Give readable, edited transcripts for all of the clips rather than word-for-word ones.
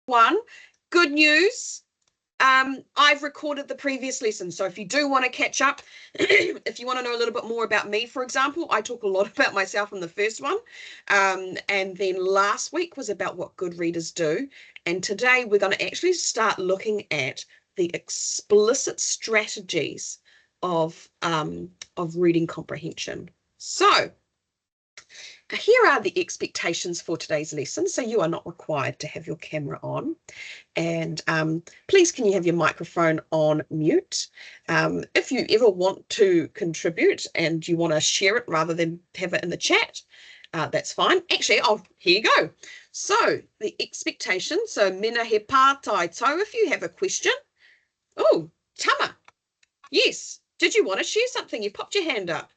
one, good news. I've recorded the previous lesson, so if you do want to catch up, if you want to know a little bit more about me, for example, I talk a lot about myself in the first one, and then last week was about what good readers do, and today we're going to actually start looking at the explicit strategies of reading comprehension. So here are the expectations for today's lesson. So you are not required to have your camera on. And please, can you have your microphone on mute? If you ever want to contribute and you want to share it rather than have it in the chat, that's fine. Actually, here you go. So the expectation, so mena he pā tai tau, if you have a question. Oh, Tama, yes. Did you want to share something? You popped your hand up.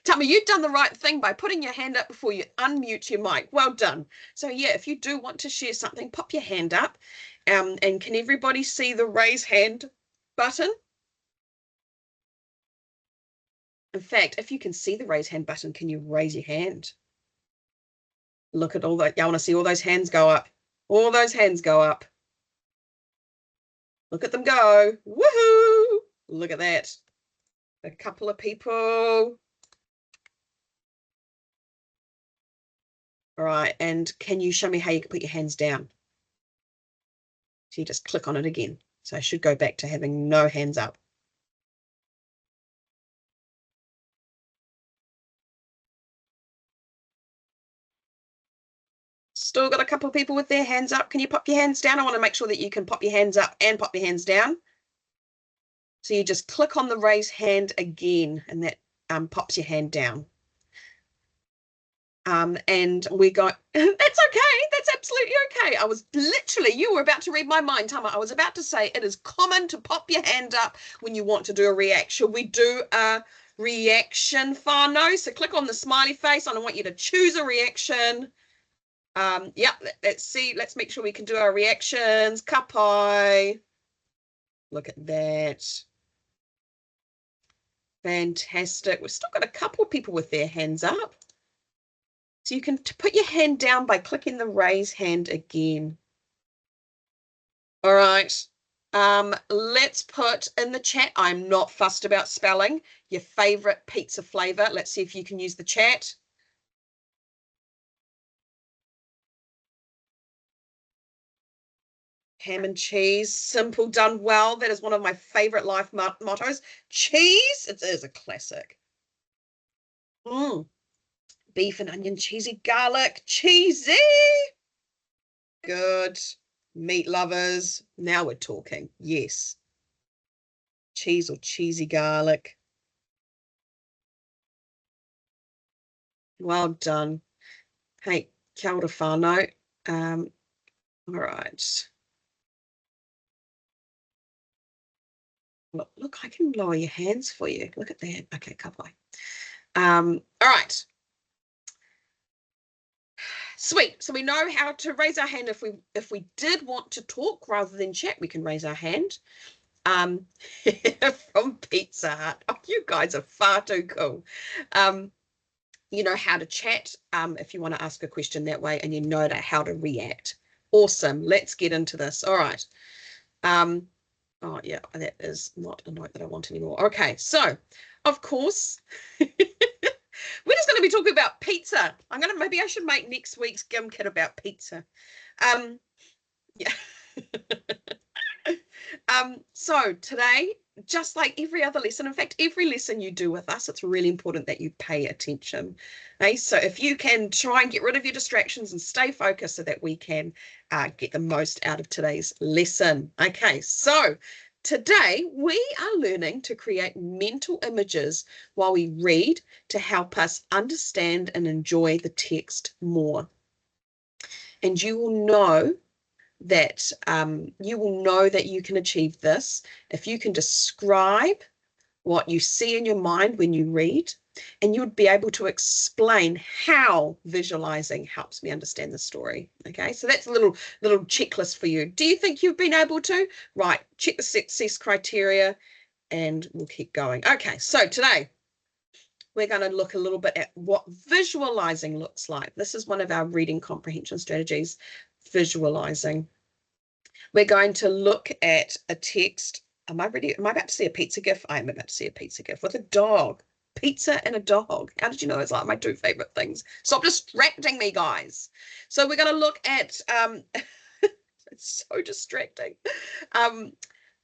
Tama, you've done the right thing by putting your hand up before you unmute your mic. Well done. So yeah, if you do want to share something, pop your hand up. And can everybody see the raise hand button? In fact, if you can see the raise hand button, can you raise your hand? Look at all that. I want to see all those hands go up. All those hands go up. Look at them go. Woohoo! Look at that. A couple of people. All right, and can you show me how you can put your hands down? So you just click on it again. So I should go back to having no hands up. Still got a couple of people with their hands up. Can you pop your hands down? I want to make sure that you can pop your hands up and pop your hands down. So you just click on the raise hand again, and that pops your hand down. And we got, that's okay. That's absolutely okay. I was literally, you were about to read my mind, Tama. I was about to say it is common to pop your hand up when you want to do a reaction. We do a reaction whānau. So click on the smiley face, and I want you to choose a reaction. Yeah, let's see. Let's make sure we can do our reactions. Ka pai. Look at that. Fantastic. We've still got a couple of people with their hands up. So you can put your hand down by clicking the raise hand again. All right. Let's put in the chat, I'm not fussed about spelling, your favorite pizza flavor. Let's see if you can use the chat. Ham and cheese, simple, done well. That is one of my favorite life mottos. Cheese, it is a classic. Beef and onion, cheesy garlic, cheesy. Good. Meat lovers. Now we're talking. Yes. Cheese or cheesy garlic. Well done. Hey, kia ora whānau. All right. Look, I can lower your hands for you. Look at that. Okay, ka pai. All right. Sweet. So we know how to raise our hand if we did want to talk rather than chat. We can raise our hand. From Pizza Hut. Oh, you guys are far too cool. You know how to chat if you want to ask a question that way, and you know how to react. Awesome. Let's get into this. All right. Oh, yeah, that is not a note that I want anymore. Okay, so, of course, we're just going to be talking about pizza. Maybe I should make next week's Gim Kit about pizza. Yeah. So today, just like every other lesson, in fact, every lesson you do with us, it's really important that you pay attention. Okay? So if you can try and get rid of your distractions and stay focused so that we can get the most out of today's lesson. Okay, so today we are learning to create mental images while we read to help us understand and enjoy the text more. And you will know that you can achieve this if you can describe what you see in your mind when you read, and you would be able to explain how visualizing helps me understand the story. Okay, so that's a little checklist for you. Do you think you've been able to? Right, check the success criteria and we'll keep going. Okay, so today we're going to look a little bit at what visualizing looks like. This is one of our reading comprehension strategies, visualizing. We're going to look at a text. Am I about to see a pizza gif? I am about to see a pizza gif with a dog. Pizza and a dog. How did you know it's like my two favorite things? Stop distracting me, guys. So we're going to look at, it's so distracting.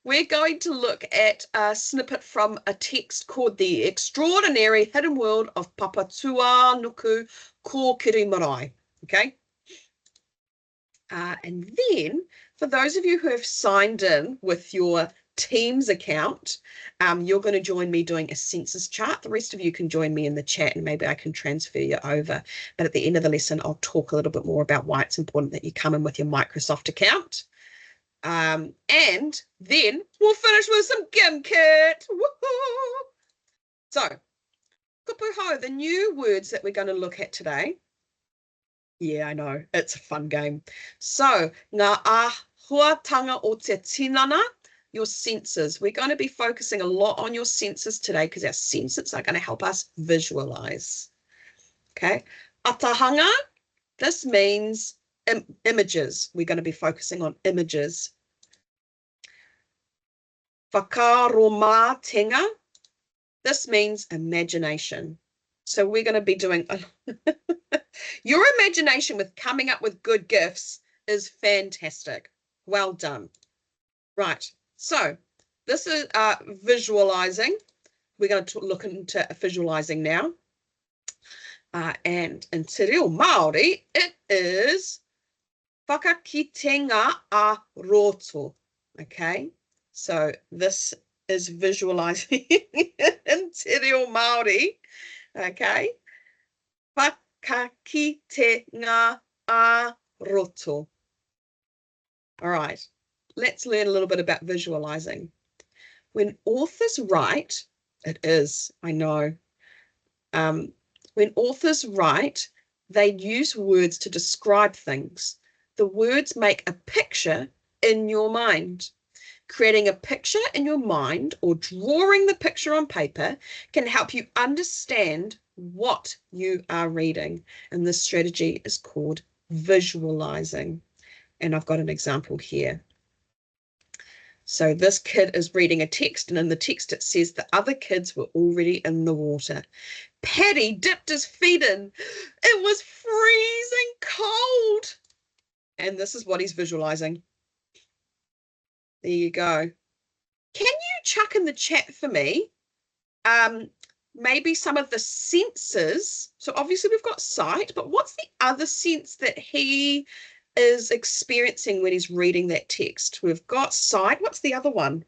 We're going to look at a snippet from a text called The Extraordinary Hidden World of Papatua Nuku Ko Kiri Marae. Okay. And then for those of you who have signed in with your Teams account, you're going to join me doing a census chart. The rest of you can join me in the chat and maybe I can transfer you over. But at the end of the lesson, I'll talk a little bit more about why it's important that you come in with your Microsoft account. And then we'll finish with some gim kit. Woohoo! So, kupuho, the new words that we're going to look at today. Yeah, I know, it's a fun game. So, ngā āhuatanga o te tinana, your senses. We're going to be focusing a lot on your senses today because our senses are going to help us visualize. Okay, atahanga, this means images. We're going to be focusing on images. Whakaromatenga, this means imagination. So we're going to be doing, your imagination with coming up with good gifts is fantastic. Well done. Right, so this is visualizing. We're going to look into visualizing now. And in Te Reo Māori, it is Whakakitenga ā-Roto. Okay, so this is visualizing in Te Reo Māori. Okay, Whakakitenga ā-Roto. All right, let's learn a little bit about visualizing. When authors write, it is, I know, when authors write, they use words to describe things. The words make a picture in your mind. Creating a picture in your mind or drawing the picture on paper can help you understand what you are reading. And this strategy is called visualizing. And I've got an example here. So this kid is reading a text, and in the text it says the other kids were already in the water. Paddy dipped his feet in. It was freezing cold. And this is what he's visualizing. There you go. Can you chuck in the chat for me maybe some of the senses? So obviously we've got sight, but what's the other sense that he is experiencing when he's reading that text? We've got sight. What's the other one?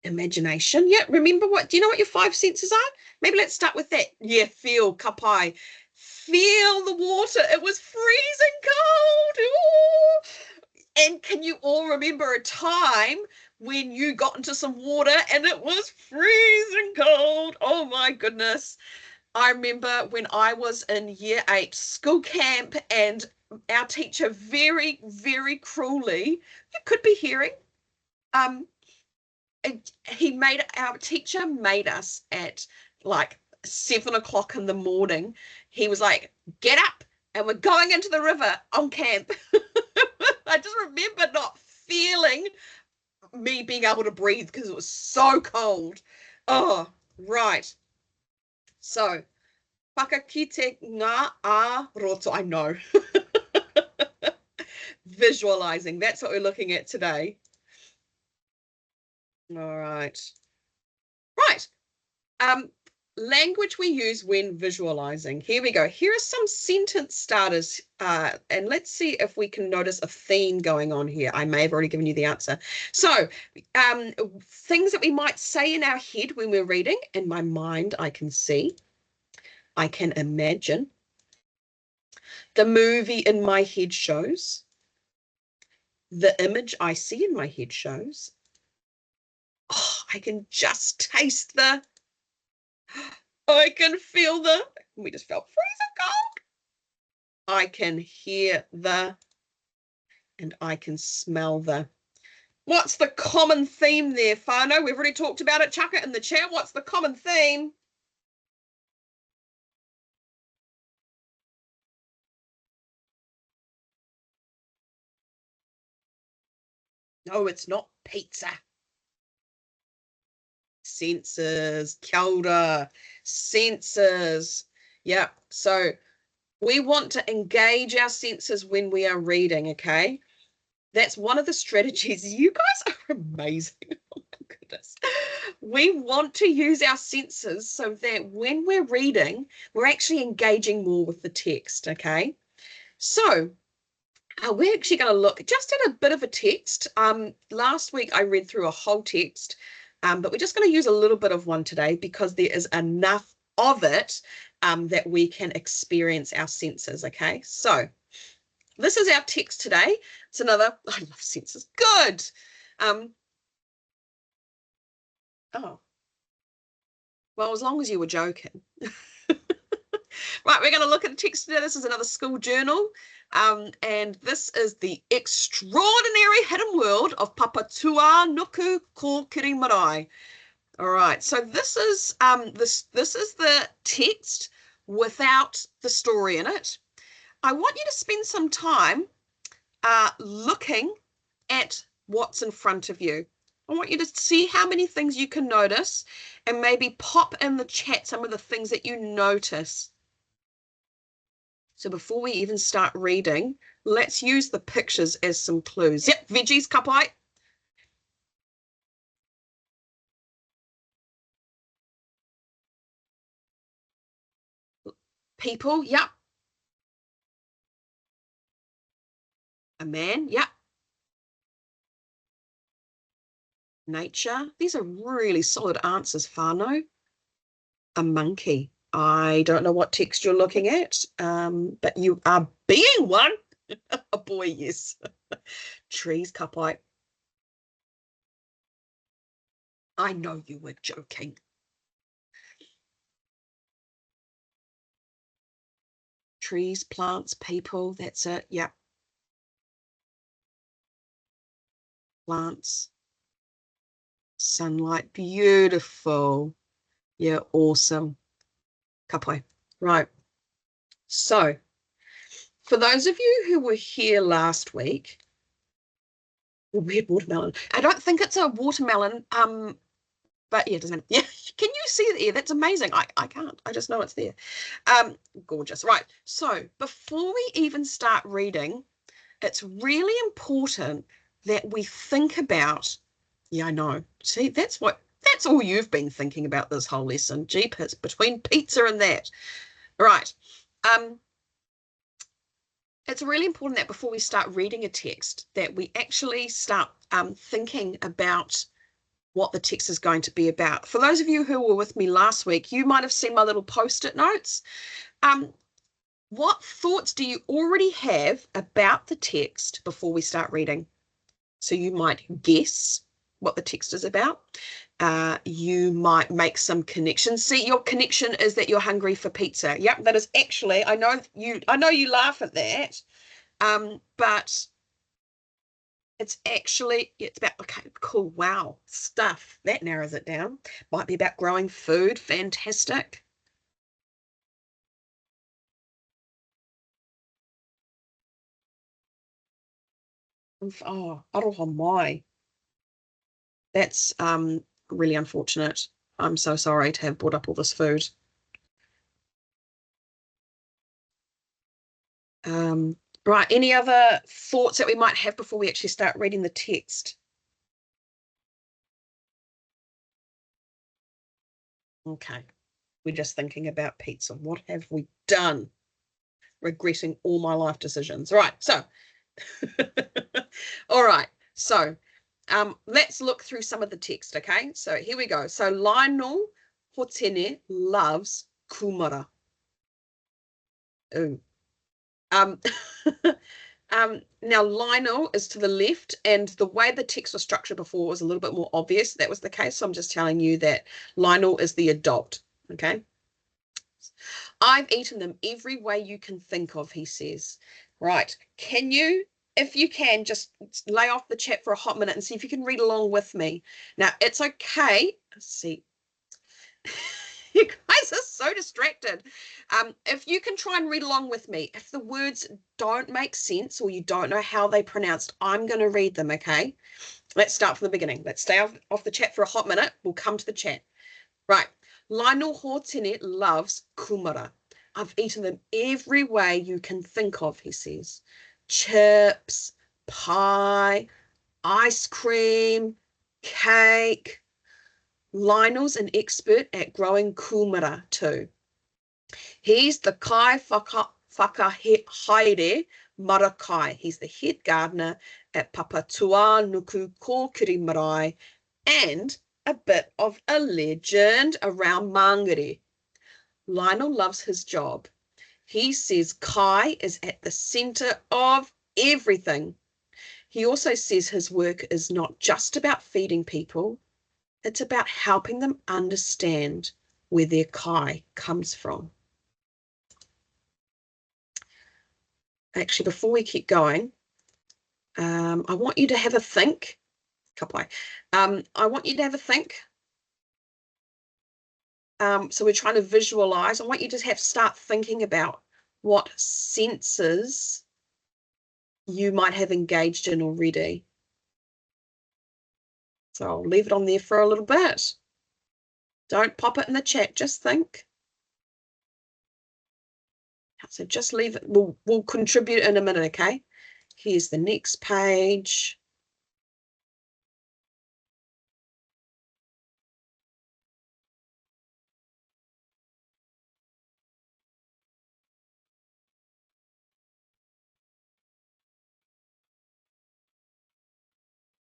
Imagination. Yeah, remember what, do you know what your 5 senses are? Maybe let's start with that. Yeah, feel, kapai. Feel the water. It was freezing cold. Ooh. And can you all remember a time when you got into some water and it was freezing cold? Oh my goodness. I remember when I was in year 8 school camp and our teacher very, very cruelly, you could be hearing, our teacher made us at like 7 o'clock in the morning. He was like, get up and we're going into the river on camp. I just remember not feeling me being able to breathe because it was so cold. Oh, right. So, Whakakitenga ā-Roto, I know. Visualizing, that's what we're looking at today. All right. Right. Language we use when visualizing. Here we go. Here are some sentence starters, and let's see if we can notice a theme going on here. I may have already given you the answer. So, things that we might say in our head when we're reading. In my mind, I can see. I can imagine. The movie in my head shows. The image I see in my head shows. Oh, I can just taste the, I can feel the, we just felt freezing cold. I can hear the, and I can smell the. What's the common theme there, Whānau? We've already talked about it. Chuck it in the chat. What's the common theme? No, it's not pizza. Senses, kia ora, senses. Yeah, so we want to engage our senses when we are reading, okay? That's one of the strategies. You guys are amazing. Oh my goodness. We want to use our senses so that when we're reading, we're actually engaging more with the text, okay? So we're actually going to look just at a bit of a text. Last week I read through a whole text, but we're just going to use a little bit of one today because there is enough of it that we can experience our senses, okay? So this is our text today. It's another, I love senses, good. Oh, well, as long as you were joking. Right, we're going to look at the text today. This is another school journal. And this is the extraordinary hidden world of Papatua Nuku ko Kiri Marae. All right, so this is the text without the story in it. I want you to spend some time looking at what's in front of you. I want you to see how many things you can notice and maybe pop in the chat some of the things that you notice. So before we even start reading, let's use the pictures as some clues. Yep, veggies, kapai. People, yep. A man, yep. Nature. These are really solid answers, Whānau. A monkey. I don't know what text you're looking at, but you are being one. A boy, yes. Trees, kapai. I know you were joking. Trees, plants, people, that's it. Yep. Plants. Sunlight, beautiful. Yeah, awesome. Kapai. Right. So, for those of you who were here last week, weird watermelon. I don't think it's a watermelon. But yeah, it doesn't matter. Yeah, can you see it there? That's amazing. I can't. I just know it's there. Gorgeous. Right. So before we even start reading, it's really important that we think about. Yeah, I know. See, that's all you've been thinking about this whole lesson. Jeepers, between pizza and that. Right. It's really important that before we start reading a text, that we actually start thinking about what the text is going to be about. For those of you who were with me last week, you might have seen my little post-it notes. What thoughts do you already have about the text before we start reading? So you might guess what the text is about. You might make some connections. See, your connection is that you're hungry for pizza. Yep, that is actually, I know you laugh at that, but it's about, okay, cool, wow, stuff. That narrows it down. Might be about growing food. Fantastic. Oh, aroha mai. That's really unfortunate. I'm so sorry to have brought up all this food. Right, any other thoughts that we might have before we actually start reading the text? Okay, we're just thinking about pizza. What have we done? Regretting all my life decisions. Right, so, all right, so let's look through some of the text, okay? So here we go. So Lionel Hotene loves kumara. Ooh. Now Lionel is to the left, and the way the text was structured before was a little bit more obvious that was the case. So I'm just telling you that Lionel is the adult, okay? I've eaten them every way you can think of, he says. Right, can you if you can, just lay off the chat for a hot minute and see if you can read along with me. Now, it's okay. Let's see. You guys are so distracted. If you can try and read along with me, if the words don't make sense or you don't know how they pronounced, I'm going to read them, okay? Let's start from the beginning. Let's stay off the chat for a hot minute. We'll come to the chat. Right. Lionel Hortene loves kumara. I've eaten them every way you can think of, he says. Chips, pie, ice cream, cake. Lionel's an expert at growing kumara too. He's the kai whakahaere marakai. He's the head gardener at Papatua Nuku Kōkiri Marae and a bit of a legend around Māngere. Lionel loves his job. He says kai is at the centre of everything. He also says his work is not just about feeding people, it's about helping them understand where their kai comes from. Actually, before we keep going, I want you to have a think. I want you to have a think. So we're trying to visualize. I want you to start thinking about what senses you might have engaged in already. So I'll leave it on there for a little bit. Don't pop it in the chat, just think. So just leave it. We'll contribute in a minute, okay? Here's the next page.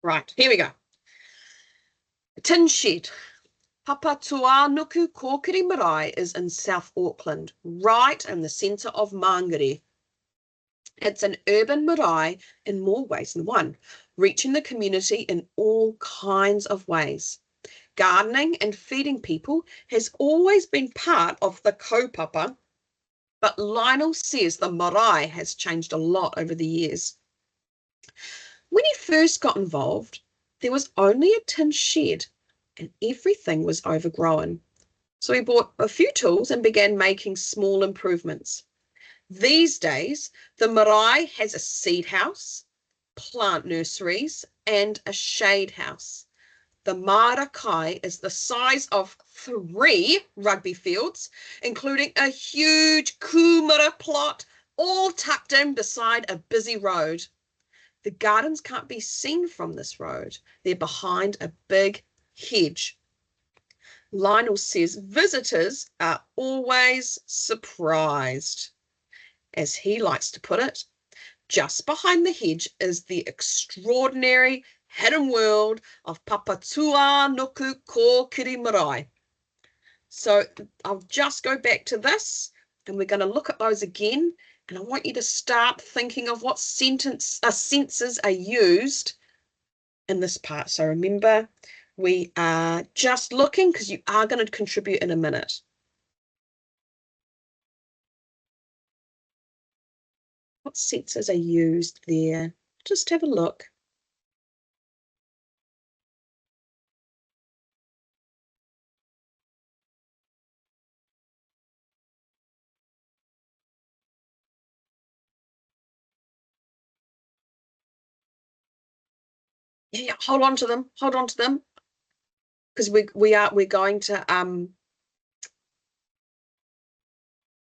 Right, here we go. Tin shed. Papatua Nuku Kōkiri Marae is in South Auckland, right in the centre of Māngere. It's an urban marae in more ways than one, reaching the community in all kinds of ways. Gardening and feeding people has always been part of the kaupapa, but Lionel says the marae has changed a lot over the years. When he first got involved, there was only a tin shed and everything was overgrown. So he bought a few tools and began making small improvements. These days, the marae has a seed house, plant nurseries, and a shade house. The marakai is the size of 3 rugby fields, including a huge kumara plot, all tucked in beside a busy road. The gardens can't be seen from this road. They're behind a big hedge. Lionel says visitors are always surprised. As he likes to put it, just behind the hedge is the extraordinary hidden world of Papatua Nuku Kōkiri Marae. So I'll just go back to this and we're going to look at those again. And I want you to start thinking of what senses are used in this part. So remember, we are just looking because you are going to contribute in a minute. What senses are used there? Just have a look. Yeah, hold on to them. Hold on to them. Because we're going to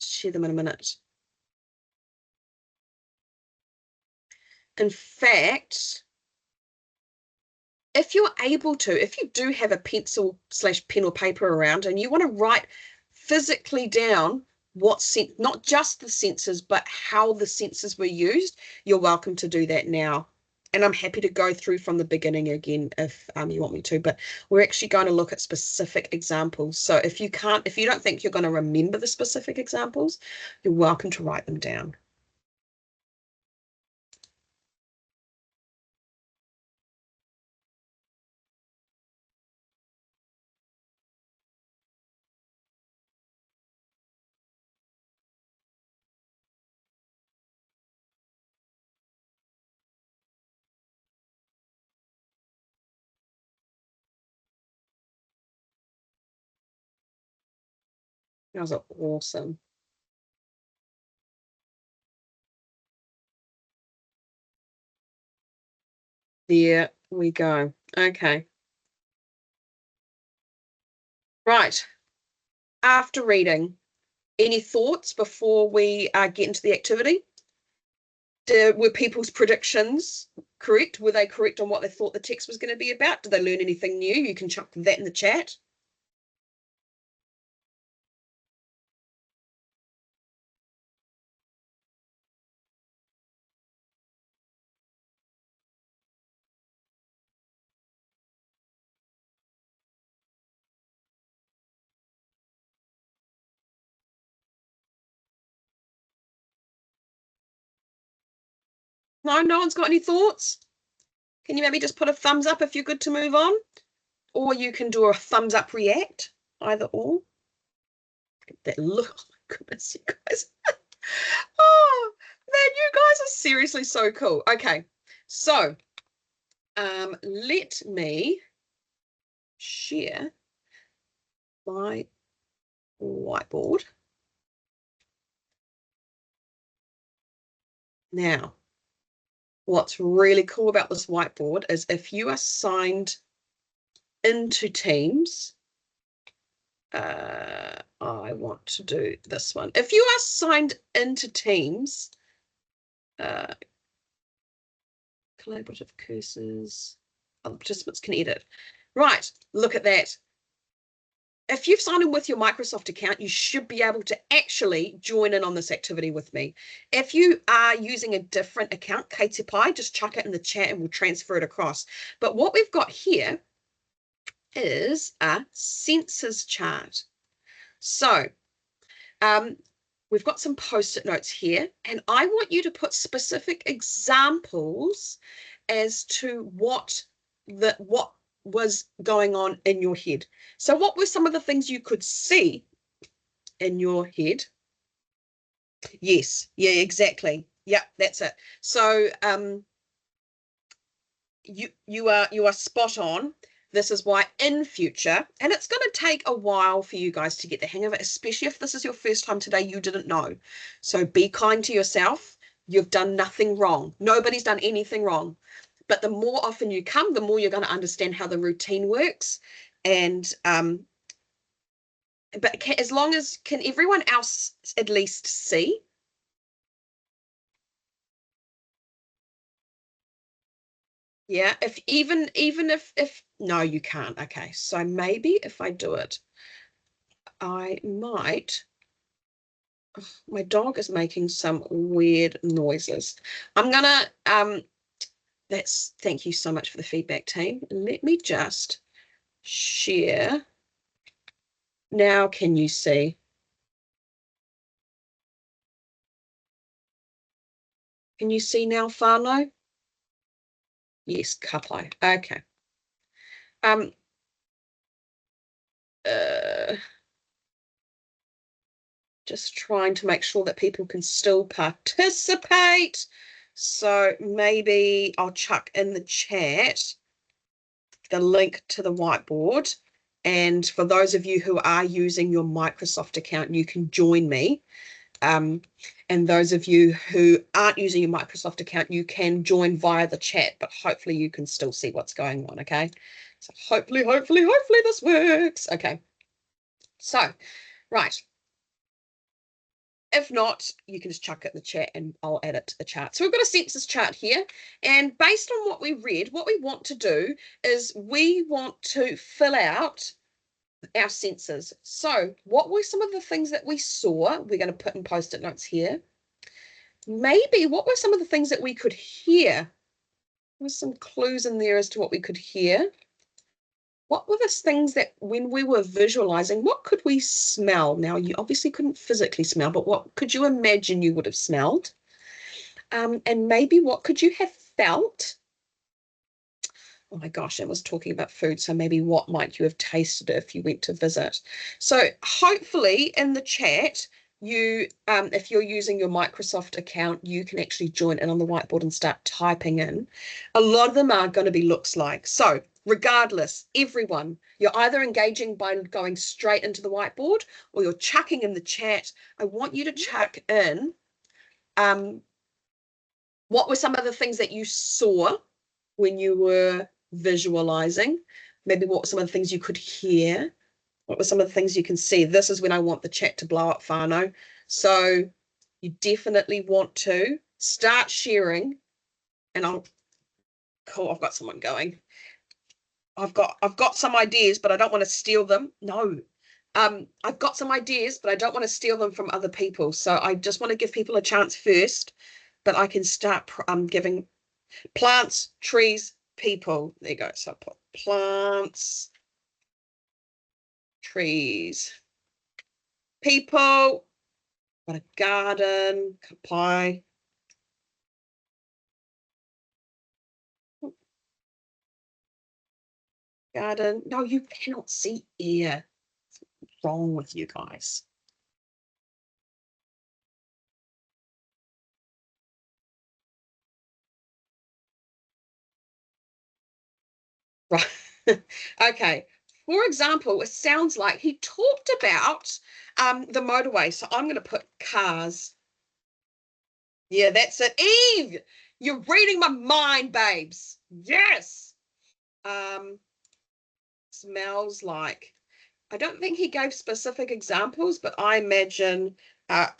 share them in a minute. In fact, if you're able to, if you do have a pencil/pen or paper around and you want to write physically down what not just the senses, but how the senses were used, you're welcome to do that now. And I'm happy to go through from the beginning again if you want me to, but we're actually going to look at specific examples. So if you don't think you're going to remember the specific examples, you're welcome to write them down. Those are awesome. There we go. Okay. Right. After reading, any thoughts before we get into the activity? Were people's predictions correct? Were they correct on what they thought the text was going to be about? Did they learn anything new? You can chuck that in the chat. No one's got any thoughts? Can you maybe just put a thumbs up if you're good to move on? Or you can do a thumbs up react, either or. That look, oh my goodness, you guys. Oh, man, you guys are seriously so cool. Okay, so let me share my whiteboard. Now, what's really cool about this whiteboard is if you are signed into Teams, I want to do this one. If you are signed into Teams, collaborative cursors, other participants can edit. Right, look at that. If you've signed in with your Microsoft account, you should be able to actually join in on this activity with me. If you are using a different account, KTPI, just chuck it in the chat and we'll transfer it across. But what we've got here is a census chart. So we've got some post-it notes here, and I want you to put specific examples as to what was going on in your head. So what were some of the things you could see in your head? Yes, yeah, exactly. Yeah, that's it. So you are spot on. This is why in future, and it's going to take a while for you guys to get the hang of it, especially if this is your first time today, you didn't know. So be kind to yourself. You've done nothing wrong. Nobody's done anything wrong. But the more often you come, the more you're going to understand how the routine works. And but as long as, can everyone else at least see? Yeah, if even if no, you can't. Okay, so maybe if I do it, I might. Oh, my dog is making some weird noises. I'm gonna thank you so much for the feedback, team. Let me just share. Now can you see? Can you see now, Pānui? Yes, kapai. Okay. Just trying to make sure that people can still participate. So maybe I'll chuck in the chat the link to the whiteboard. And for those of you who are using your Microsoft account, you can join me. And those of you who aren't using your Microsoft account, you can join via the chat, but hopefully you can still see what's going on, okay? So hopefully this works. Okay. So, right. If not, you can just chuck it in the chat and I'll add it to the chart. So we've got a census chart here. And based on what we read, what we want to do is we want to fill out our senses. So what were some of the things that we saw? We're going to put in post-it notes here. Maybe what were some of the things that we could hear? There's some clues in there as to what we could hear. What were the things that when we were visualizing, what could we smell? Now, you obviously couldn't physically smell, but what could you imagine you would have smelled? And maybe what could you have felt? Oh my gosh, I was talking about food, so maybe what might you have tasted if you went to visit? So hopefully in the chat, you, if you're using your Microsoft account, you can actually join in on the whiteboard and start typing in. A lot of them are going to be looks like. So regardless, everyone, you're either engaging by going straight into the whiteboard or you're chucking in the chat. I want you to chuck in what were some of the things that you saw when you were visualizing? Maybe what were some of the things you could hear? What were some of the things you can see? This is when I want the chat to blow up, whānau. So you definitely want to start sharing. And cool, I've got someone going. I've got some ideas, but I don't want to steal them. No. I've got some ideas, but I don't want to steal them from other people. So I just want to give people a chance first, but I can start giving plants, trees, people. There you go. So I put plants, trees, people, got a garden, kapai. Garden. No, you cannot see air. What's wrong with you guys? Right. Okay. For example, it sounds like he talked about the motorway. So I'm going to put cars. Yeah, that's it. Eve, you're reading my mind, babes. Yes. Smells like. I don't think he gave specific examples, but I imagine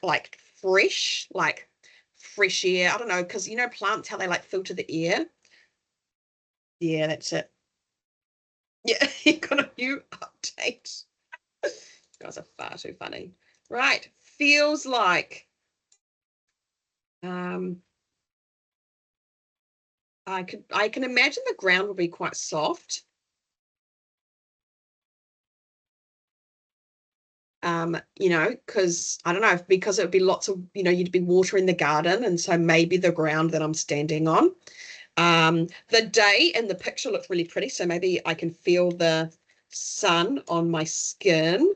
like fresh air. I don't know, because you know plants, how they like filter the air. Yeah, that's it. Yeah, you got a new update. You guys are far too funny. Right, feels like. I can imagine the ground will be quite soft. You know, because I don't know, because it would be lots of, you know, you'd be watering the garden, and so maybe the ground that I'm standing on. The day in the picture looked really pretty, so maybe I can feel the sun on my skin.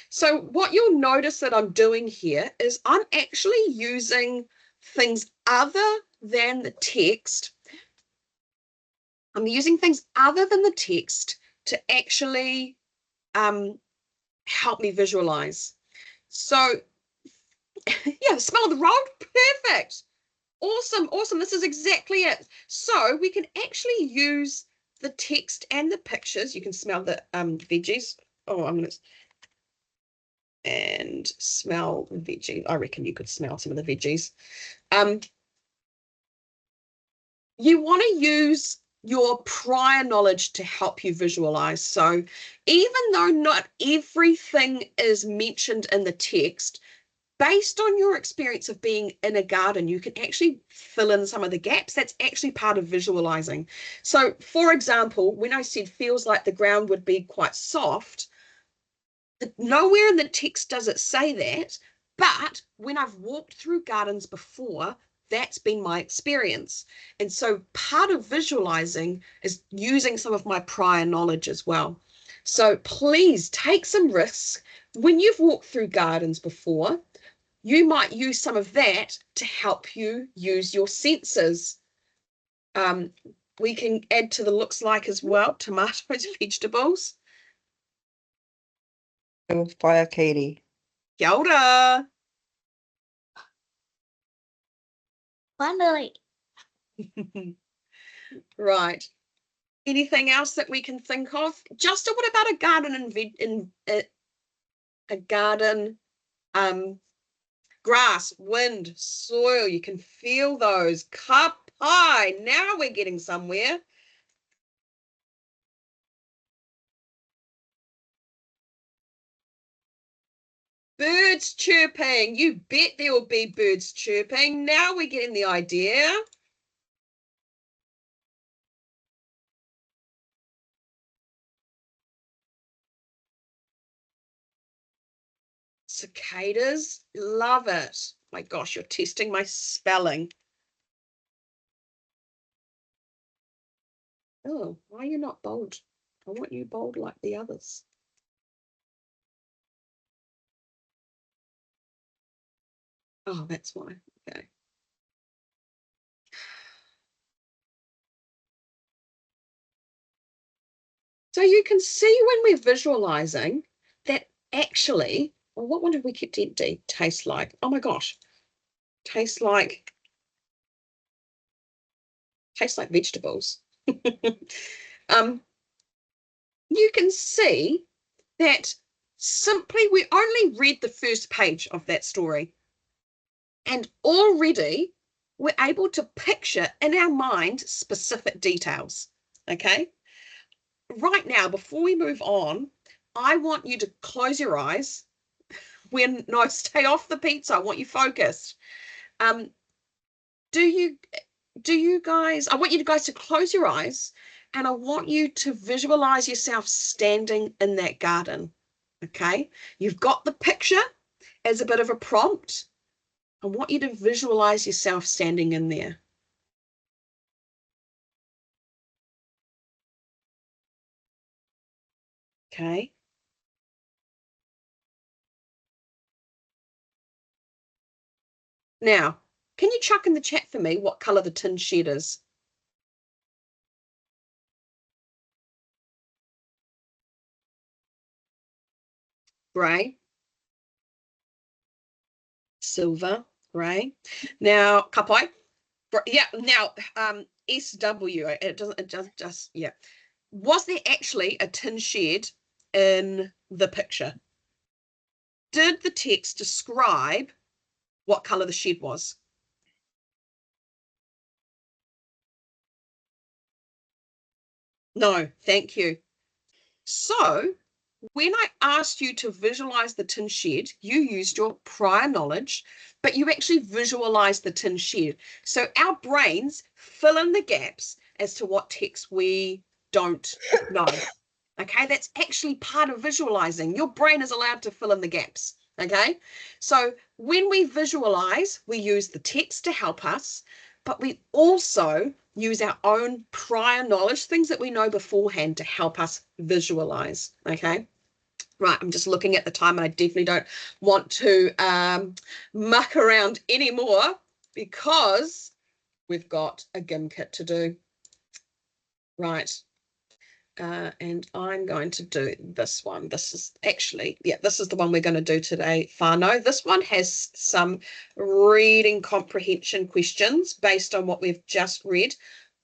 So what you'll notice that I'm doing here is I'm actually using things other than the text. I'm using things other than the text to actually help me visualize. So yeah, the smell of the road, perfect. Awesome, awesome. This is exactly it. So we can actually use the text and the pictures. You can smell the veggies. Oh, I'm going to and smell the veggies. I reckon you could smell some of the veggies. You want to use your prior knowledge to help you visualize. So even though not everything is mentioned in the text, based on your experience of being in a garden, you can actually fill in some of the gaps. That's actually part of visualizing. So for example, when I said feels like the ground would be quite soft, nowhere in the text does it say that, but when I've walked through gardens before, that's been my experience. And so part of visualizing is using some of my prior knowledge as well. So please take some risks. When you've walked through gardens before, you might use some of that to help you use your senses. We can add to the looks like as well, tomatoes, vegetables. Fire Katie. Kia ora. Finally. Right. Anything else that we can think of? Just what about a garden in a garden? Grass, wind, soil. You can feel those. Cup pie. Now we're getting somewhere. Birds chirping. You bet there will be birds chirping. Now we're getting the idea. Cicadas. Love it. My gosh, you're testing my spelling. Oh, why are you not bold? I want you bold like the others. Oh, that's why. Okay. So you can see when we're visualizing that actually, well, what one did we keep empty? Taste like. Oh my gosh. Tastes like vegetables. You can see that simply we only read the first page of that story, and already we're able to picture in our mind specific details. Okay. Right now, before we move on, I want you to close your eyes. No, stay off the pizza. I want you focused. Um, do you guys, I want you guys to close your eyes, and I want you to visualize yourself standing in that garden. Okay. You've got the picture as a bit of a prompt. I want you to visualize yourself standing in there. Okay. Now, can you chuck in the chat for me what color the tin shed is? Gray. Silver. Gray. Now, kapai. Yeah. Now, SW. It doesn't just, yeah. Was there actually a tin shed in the picture? Did the text describe what color the shed was? No, thank you. So when I asked you to visualize the tin shed, you used your prior knowledge, but you actually visualized the tin shed. So our brains fill in the gaps as to what text we don't know. Okay, that's actually part of visualizing. Your brain is allowed to fill in the gaps. Okay, so when we visualize, we use the text to help us, but we also use our own prior knowledge, things that we know beforehand, to help us visualize. Okay. Right, I'm just looking at the time, and I definitely don't want to muck around anymore because we've got a gym kit to do. Right. And I'm going to do this one. This is actually, yeah, this is the one we're going to do today, Whānau. This one has some reading comprehension questions based on what we've just read.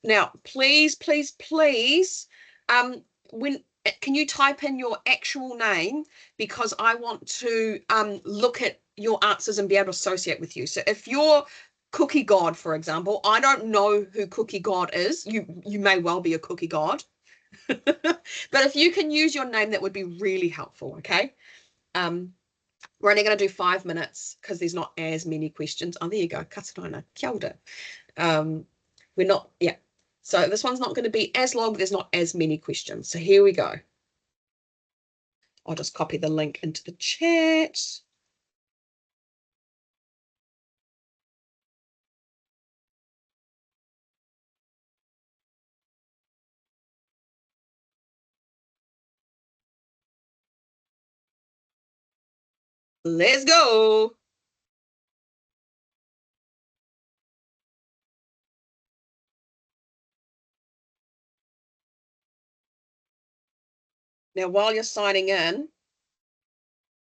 Now, please, please, please, can you type in your actual name, because I want to look at your answers and be able to associate with you. So if you're Cookie God, for example, I don't know who Cookie God is. You may well be a Cookie God. But if you can use your name, that would be really helpful. Okay. We're only going to do 5 minutes because there's not as many questions. Oh, there you go. Kasaraina. Kia ora. We're not, yeah. So this one's not going to be as long, but there's not as many questions. So here we go. I'll just copy the link into the chat. Let's go. Now, while you're signing in,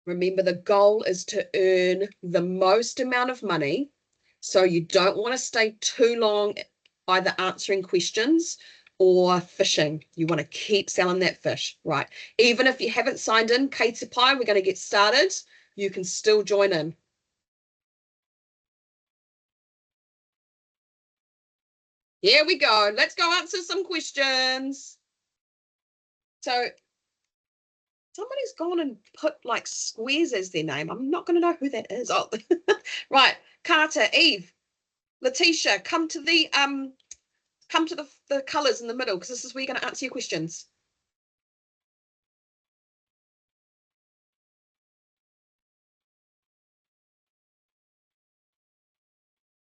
remember the goal is to earn the most amount of money. So you don't want to stay too long either answering questions or fishing. You want to keep selling that fish, right? Even if you haven't signed in, Kei Te Pai, we're going to get started. You can still join in. Here we go. Let's go answer some questions. So somebody's gone and put like squares as their name. I'm not going to know who that is. Oh, right. Carter, Eve, Letitia, come to the colours in the middle, because this is where you're going to answer your questions.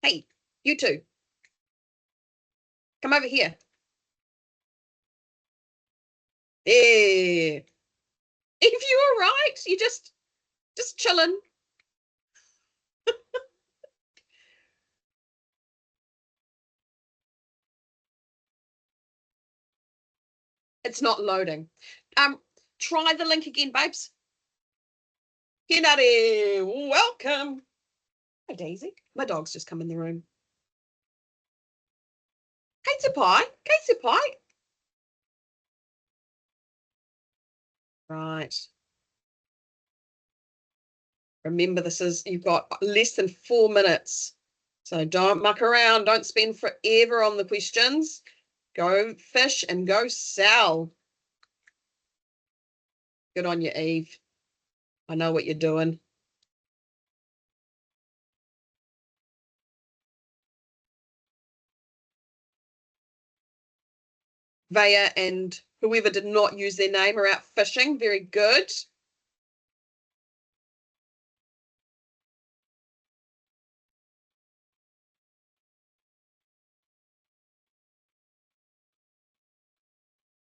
Hey, you two. Come over here. If you're right, you just chilling. It's not loading. Try the link again, babes. Hinare, welcome. Hi, Daisy. My dog's just come in the room. Kate Pie. Right. Remember, you've got less than 4 minutes. So don't muck around. Don't spend forever on the questions. Go fish and go sell. Good on you, Eve. I know what you're doing. Vaya and whoever did not use their name are out fishing. Very good.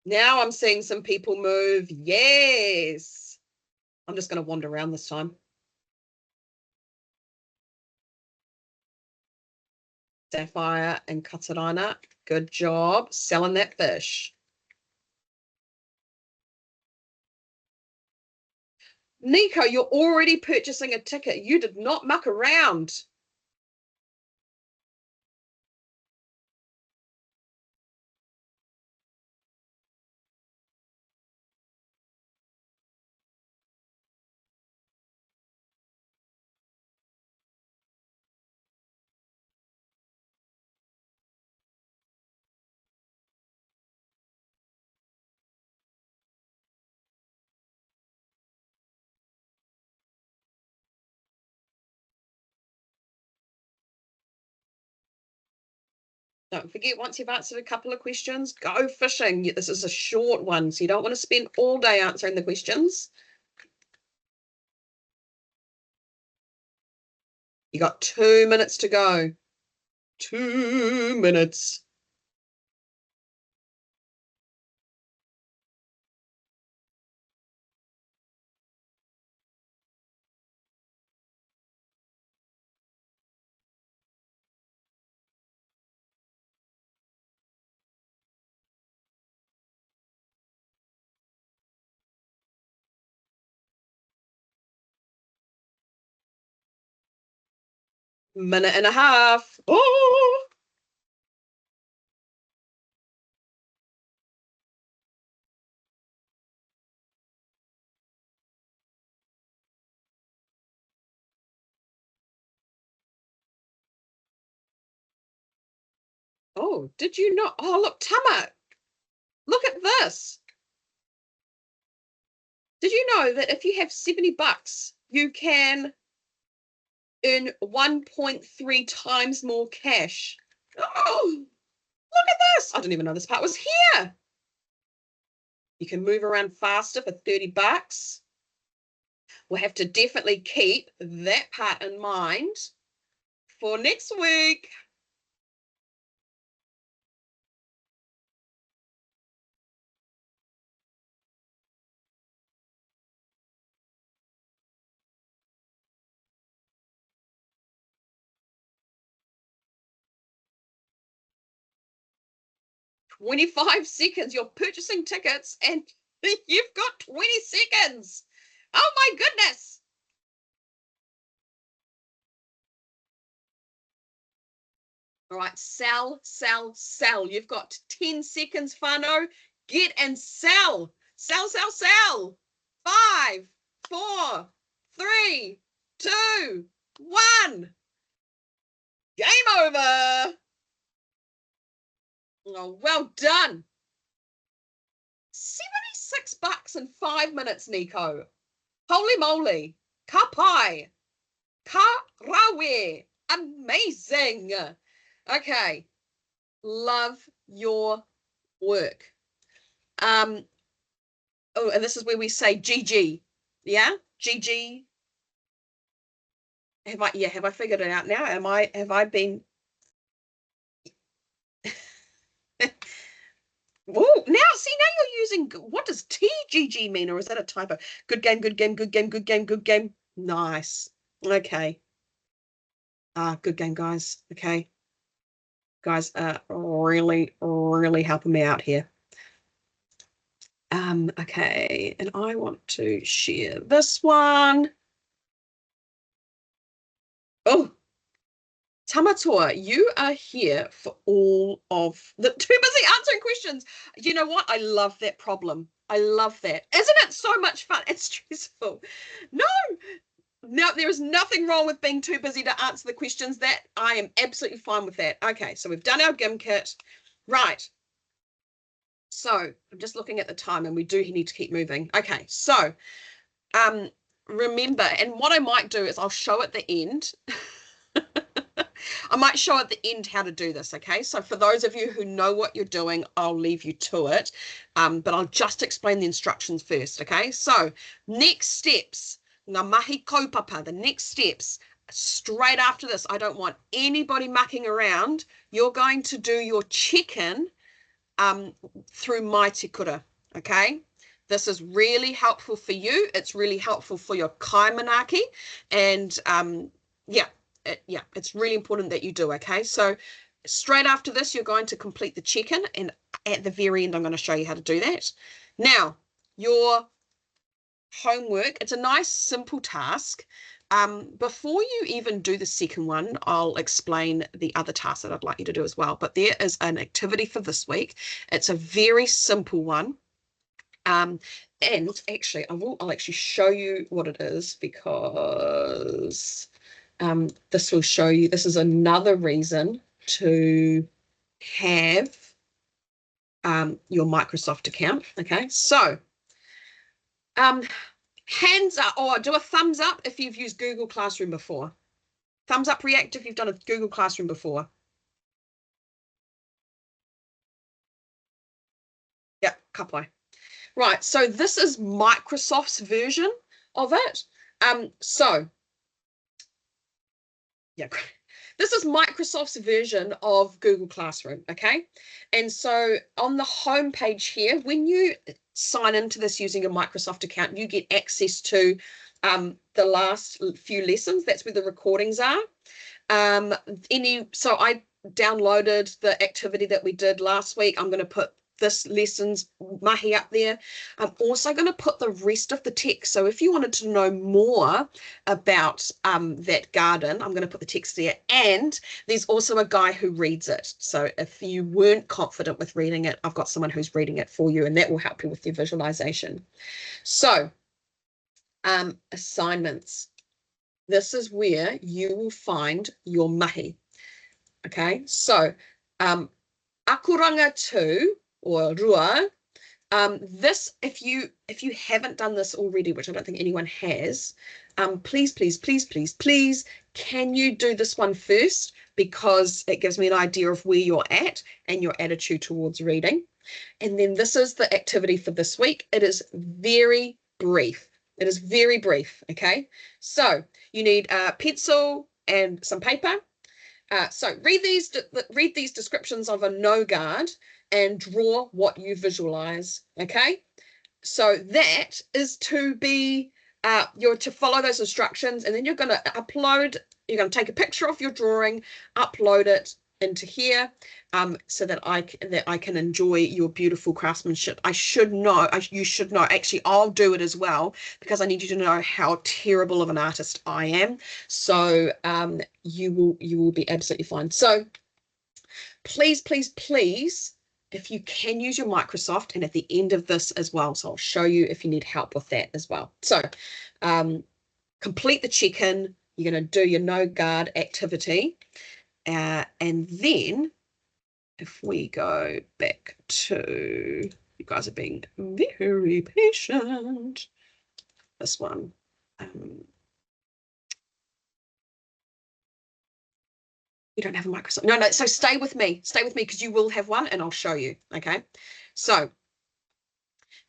Now I'm seeing some people move. Yes. I'm just going to wander around this time. Sapphire and Katarana. Good job selling that fish. Nico, you're already purchasing a ticket. You did not muck around. Don't forget, once you've answered a couple of questions, go fishing. This is a short one, so you don't want to spend all day answering the questions. You got 2 minutes to go. 2 minutes. Minute and a half. Oh! Oh, did you not? Oh, look, Tama, look at this. Did you know that if you have $70, you can earn 1.3 times more cash? Oh, look at this. I didn't even know this part was here. You can move around faster for $30. We'll have to definitely keep that part in mind for next week. "25 seconds. You're purchasing tickets and you've got 20 seconds. Oh my goodness. All right, sell, sell, sell. You've got 10 seconds, Whānau. Get and sell. Sell, sell, sell. 5, 4, 3, 2, 1. Game over. Oh, well done. $76 in 5 minutes, Nico. Holy moly. Ka pai. Ka rawe. Amazing. Okay. Love your work. Oh, and this is where we say GG. Yeah? GG. Have I figured it out now? Have I been Oh, now you're using, what does TGG mean, or is that a typo? Good game, good game, good game, good game, good game. Nice. Okay. Good game, guys. Okay. Guys, really, really helping me out here. Okay, and I want to share this one. Oh, Tamatoa, you are here for all of the too busy answering questions. You know what? I love that problem. I love that. Isn't it so much fun? It's stressful. No, there is nothing wrong with being too busy to answer the questions. That I am absolutely fine with that. Okay, so we've done our GIM kit. Right. So I'm just looking at the time and we do need to keep moving. Okay, so remember, and what I might do is I'll show at the end. I might show at the end how to do this, okay? So for those of you who know what you're doing, I'll leave you to it, but I'll just explain the instructions first, okay? So next steps, ngā mahi kaupapa, the next steps, straight after this, I don't want anybody mucking around. You're going to do your check-in through My Te Kura, okay? This is really helpful for you. It's really helpful for your kaimanaki, and it's really important that you do, okay? So straight after this, you're going to complete the check-in, and at the very end, I'm going to show you how to do that. Now, your homework, it's a nice, simple task. Before you even do the second one, I'll explain the other task that I'd like you to do as well. But there is an activity for this week. It's a very simple one. And actually, I'll actually show you what it is, because this will show you, this is another reason to have your Microsoft account. Okay, so hands up, or do a thumbs up if you've used Google Classroom before. Thumbs up, react if you've done a Google Classroom before. Yeah, kapai. Right, so this is Microsoft's version of it. This is Microsoft's version of Google Classroom, okay? And so on the home page here, when you sign into this using a Microsoft account, you get access to the last few lessons. That's where the recordings are. So I downloaded the activity that we did last week. I'm going to put this lesson's mahi up there. I'm also going to put the rest of the text. So if you wanted to know more about that garden, I'm going to put the text there. And there's also a guy who reads it. So if you weren't confident with reading it, I've got someone who's reading it for you, and that will help you with your visualization. So assignments. This is where you will find your mahi. Okay, so akuranga 2 or rua. This, if you haven't done this already, which I don't think anyone has, please, can you do this one first, because it gives me an idea of where you're at and your attitude towards reading. And then this is the activity for this week. It is very brief. It is very brief, okay? So you need a pencil and some paper. So read these descriptions of a no guard and draw what you visualize, okay? So that is to be, you're to follow those instructions, and then you're going to take a picture of your drawing, upload it into here, so that I can enjoy your beautiful craftsmanship. You should know, actually I'll do it as well, because I need you to know how terrible of an artist I am. So you will be absolutely fine. So please, if you can, use your Microsoft, and at the end of this as well, so I'll show you if you need help with that as well. So complete the check-in. You're going to do your no guard activity, and then if we go back to, you guys are being very patient, this one. You don't have a Microsoft. No, so stay with me, because you will have one, and I'll show you, okay? So,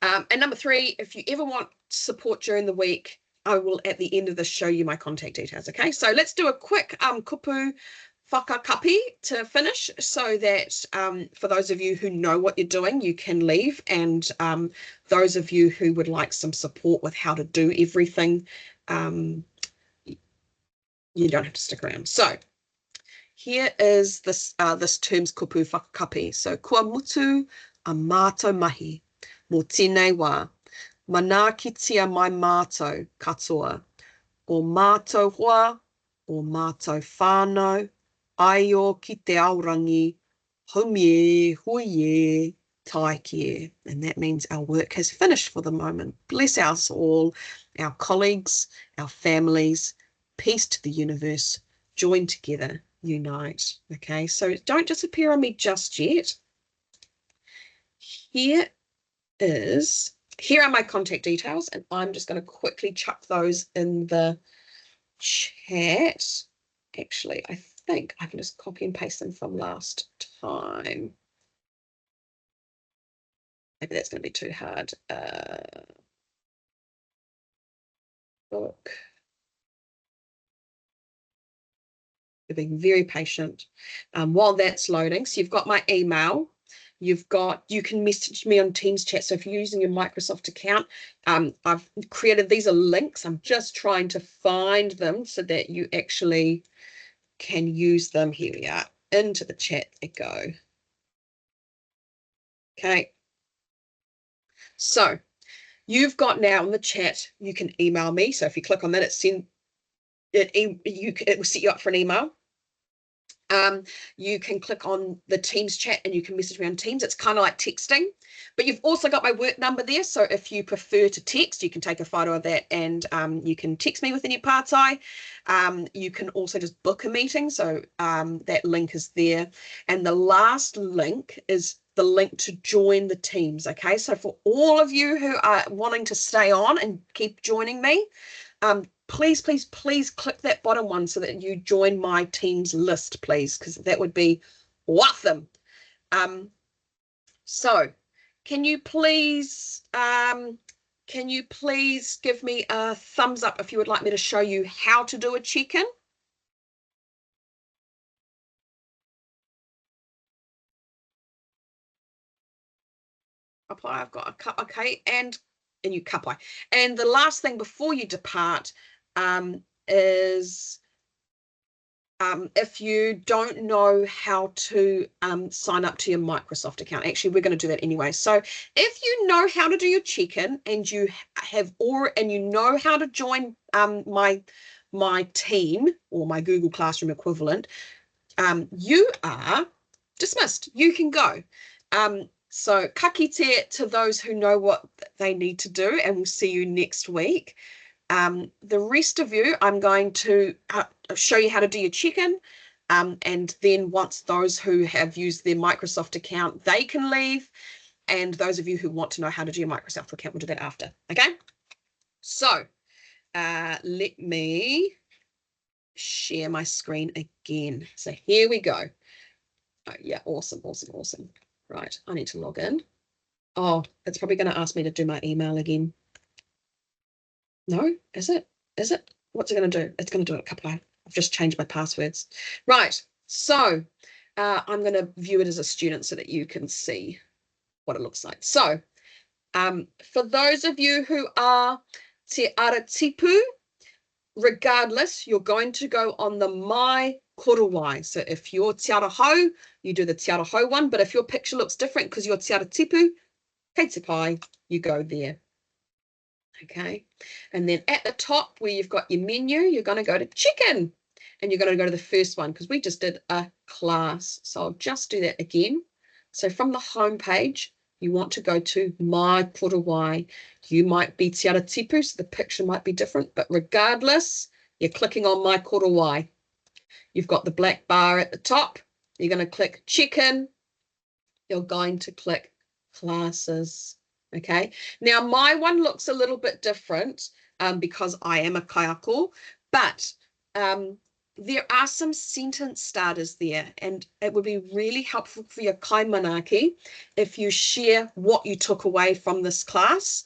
and number 3, if you ever want support during the week, I will, at the end of this, show you my contact details, okay? So let's do a quick kupu whakakapi to finish, so that for those of you who know what you're doing, you can leave, and those of you who would like some support with how to do everything, you don't have to stick around. So here is this this term's kupu whakakapi. So kua mutu a mātou mahi. Mō tēnei wā, mana kitia mai mātou katoa, o mātou hoa, o mātou whānau, ai o ki te aorangi, haumie, huie, taiki. And that means our work has finished for the moment. Bless us all, our colleagues, our families, peace to the universe, join together, unite. Okay, so don't disappear on me just yet. Here are my contact details, and I'm just going to quickly chuck those in the chat. Actually, I think I can just copy and paste them from last time. Maybe that's going to be too hard. Book. You're being very patient while that's loading. So you've got my email. You can message me on Teams chat. So if you're using your Microsoft account, I've created, these are links. I'm just trying to find them so that you actually can use them. Here we are, into the chat they go. Okay. So you've got now in the chat, you can email me. So if you click on that, it will set you up for an email. You can click on the Teams chat and you can message me on Teams. It's kind of like texting, but you've also got my work number there. So if you prefer to text, you can take a photo of that and you can text me with any pātai. You can also just book a meeting. So that link is there. And the last link is the link to join the Teams. Okay, so for all of you who are wanting to stay on and keep joining me, please click that bottom one so that you join my Teams list, please, because that would be awesome. So can you please give me a thumbs up if you would like me to show you how to do a check-in? Apply, I've got a cup, okay, and you kapai. And the last thing before you depart is if you don't know how to sign up to your Microsoft account. Actually, we're going to do that anyway. So if you know how to do your check-in and you know how to join my team or my Google Classroom equivalent, you are dismissed. You can go. So ka kite to those who know what they need to do, and we'll see you next week. The rest of you, I'm going to show you how to do your check-in, and then once those who have used their Microsoft account, they can leave, and those of you who want to know how to do your Microsoft account, we'll do that after. Okay, so let me share my screen again. So here we go. Oh, yeah, awesome. Right, I need to log in. Oh, it's probably going to ask me to do my email again. No, is it? What's it going to do? It's going to do it a couple of, I've just changed my passwords. Right, so I'm going to view it as a student so that you can see what it looks like. So for those of you who are te ara tipu, regardless, you're going to go on the My Korowai. So if you're te ara hau, you do the te ara hau one, but if your picture looks different because you're te ara tipu, kei te pai, you go there. Okay, and then at the top where you've got your menu, you're going to go to check-in, and you're going to go to the first one because we just did a class. So I'll just do that again. So from the home page, you want to go to My Korowai. You might be te ara tipu, so the picture might be different, but regardless, you're clicking on My Korowai. You've got the black bar at the top. You're going to click check-in. You're going to click classes. Okay, now my one looks a little bit different because I am a kaiako, but there are some sentence starters there, and it would be really helpful for your kaimanaki if you share what you took away from this class.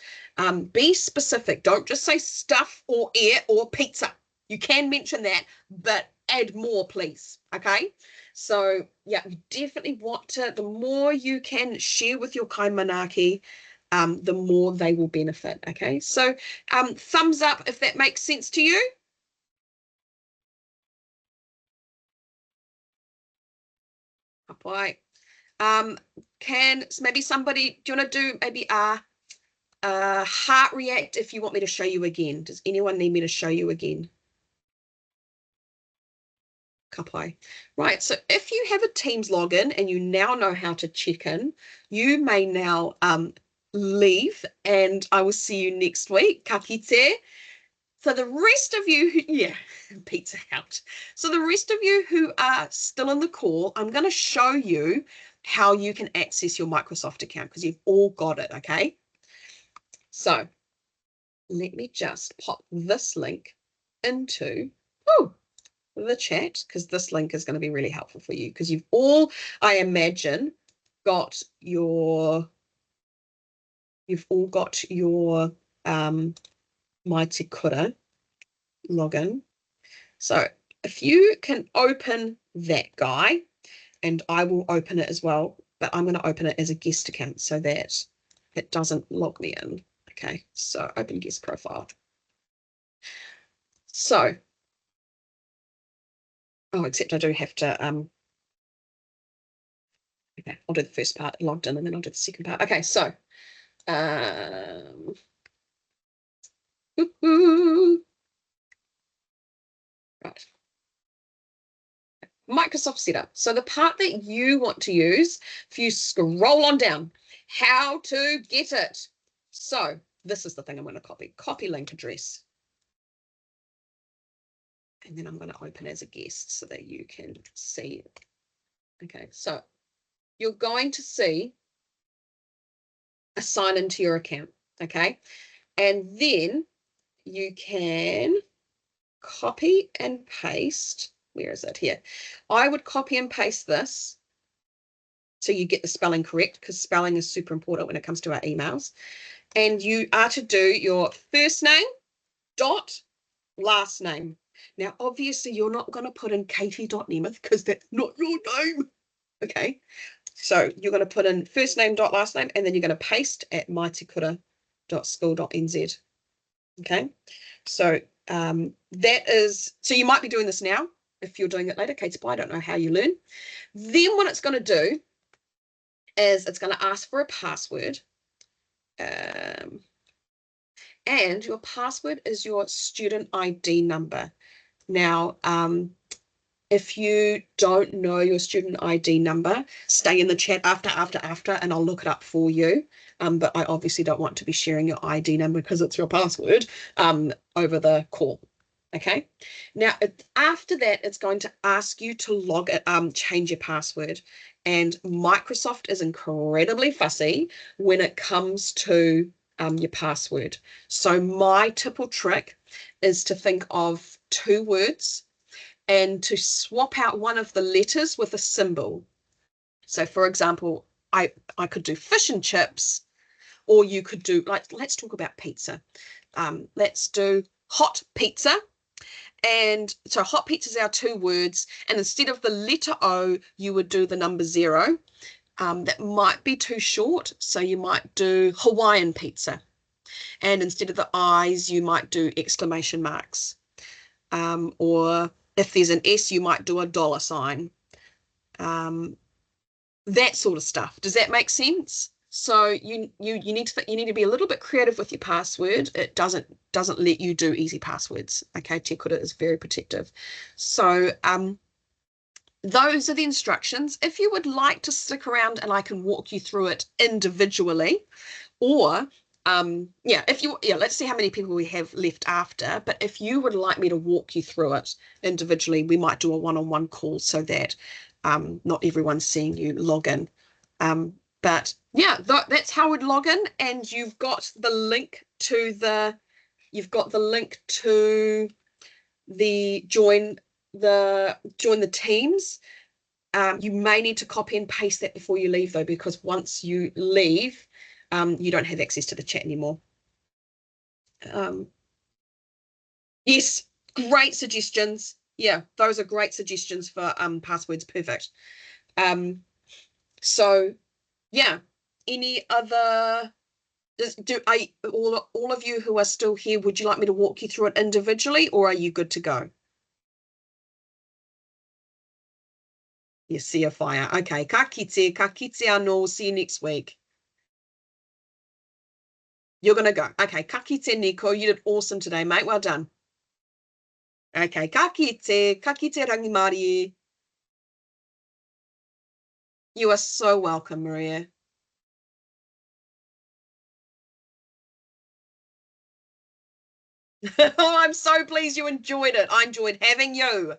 Be specific. Don't just say stuff or air or pizza. You can mention that, but add more, please. Okay, so yeah, you definitely want to, the more you can share with your kaimanaki, the more they will benefit. Okay, so thumbs up if that makes sense to you. Right. Can maybe somebody, do you want to do maybe Heart react if you want me to show you again. Does anyone need me to show you again? Kapai. Right, so if you have a Teams login and you now know how to check in, you may now leave, and I will see you next week. Ka kite. So the rest of you, yeah, pizza out. So the rest of you who are still in the call, I'm going to show you how you can access your Microsoft account because you've all got it, okay? So let me just pop this link into the chat because this link is going to be really helpful for you because you've all, I imagine, you've all got your My Te Kura login. So if you can open that guy, and I will open it as well, but I'm going to open it as a guest account so that it doesn't log me in. Okay, so open guest profile. So, oh, except I do have to, okay, I'll do the first part logged in and then I'll do the second part. Okay, so, right. Microsoft setup. So the part that you want to use, if you scroll on down, how to get it. So this is the thing I'm going to copy. Copy link address. And then I'm going to open as a guest so that you can see it. Okay, so you're going to see a sign into your account. Okay, and then you can copy and paste. Where is it? Here. I would copy and paste this so you get the spelling correct because spelling is super important when it comes to our emails. And you are to do your first name dot last name. Now, obviously, you're not going to put in Katie.Nemeth because that's not your name. Okay, so you're going to put in first name dot last name, and then you're going to paste at maitekura.school.nz. Okay, so that is, so you might be doing this now if you're doing it later. Kate, I don't know how you learn. Then what it's going to do is it's going to ask for a password. And your password is your student ID number. Now, if you don't know your student ID number, stay in the chat after, and I'll look it up for you. But I obviously don't want to be sharing your ID number because it's your password over the call. Okay. Now, after that, it's going to ask you to log it, change your password. And Microsoft is incredibly fussy when it comes to your password. So my tip or trick is to think of 2 words and to swap out one of the letters with a symbol. So for example, I could do fish and chips, or you could do, like, let's talk about pizza. Let's do hot pizza. And so hot pizza is our 2 words. And instead of the letter O, you would do the number 0. That might be too short. So you might do Hawaiian pizza. And instead of the I's, you might do exclamation marks. Or if there's an S, you might do a $sign. That sort of stuff. Does that make sense? So you need to be a little bit creative with your password. It doesn't let you do easy passwords. Okay, Te Kura is very protective. So those are the instructions. If you would like to stick around and I can walk you through it individually, or let's see how many people we have left after. But if you would like me to walk you through it individually, we might do a one-on-one call so that not everyone's seeing you log in. But yeah, that's how we'd log in, and you've got the link to the join the Teams. You may need to copy and paste that before you leave though, because once you leave, you don't have access to the chat anymore. Yes, great suggestions. Yeah, those are great suggestions for passwords. Perfect. So yeah, any other, all of you who are still here, would you like me to walk you through it individually, or are you good to go? Yes, see a fire. Okay, ka kite anō, see you next week. You're going to go. Okay, ka kite, Nico. You did awesome today, mate. Well done. Okay, ka kite rangimari. You are so welcome, Maria. Oh, I'm so pleased you enjoyed it. I enjoyed having you.